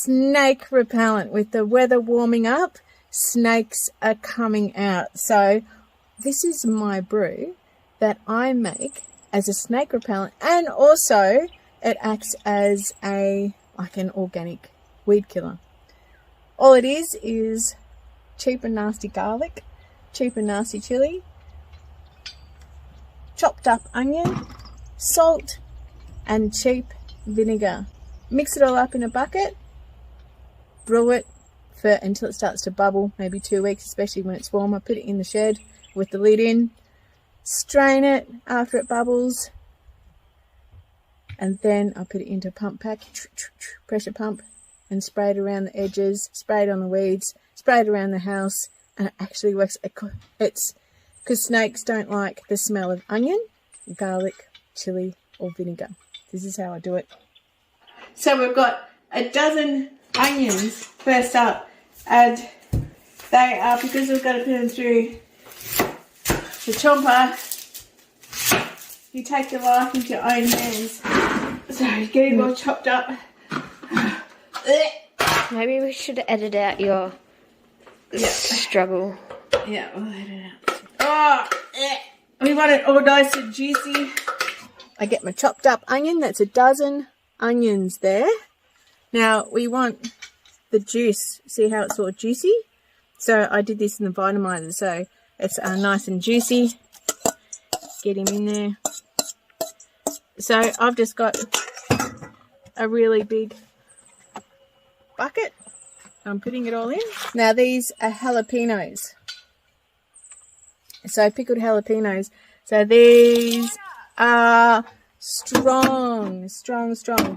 snake repellent. With the weather warming up, snakes are coming out. So this is my brew that I make as a snake repellent, and also it acts as like an organic weed killer. All it is cheap and nasty garlic, cheap and nasty chili, chopped up onion, salt, and cheap vinegar. Mix it all up in a bucket, brew it until it starts to bubble, maybe 2 weeks, especially when it's warm. I put it in the shed with the lid in, strain it after it bubbles, and then I put it into a pump pack, pressure pump, and spray it around the edges, spray it on the weeds, spray it around the house, and it actually works. It's because snakes don't like the smell of onion, garlic, chili, or vinegar. This is how I do it. So we've got a dozen onions first up, and they are, because we've got to put them through the chomper, you take your life into your own hands. So getting all chopped up. Maybe we should edit out your struggle. Yeah, we'll edit it out. We want it all nice and juicy. I get my chopped up onion. That's a dozen onions there. Now we want the juice. See how it's all juicy? So I did this in the Vitamizer, so it's nice and juicy. Get him in there. So I've just got a really big bucket. I'm putting it all in. Now these are jalapenos. So pickled jalapenos. So these are strong,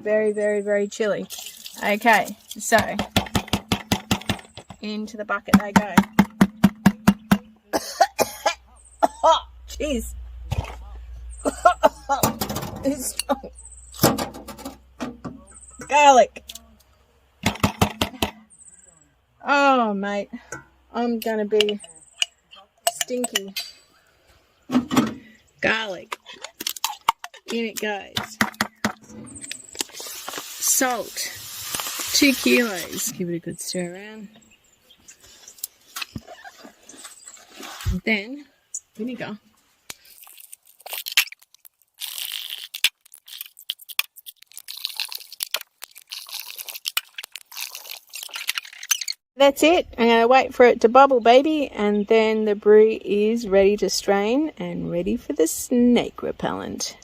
very, very, very chilly. Okay, so into the bucket they go. Oh, jeez. It's strong. Garlic. Oh, mate, I'm gonna be stinky. Garlic. In it goes. Salt. 2 kilos. Give it a good stir around. And then vinegar. That's it. I'm going to wait for it to bubble, baby, and then the brew is ready to strain and ready for the snake repellent.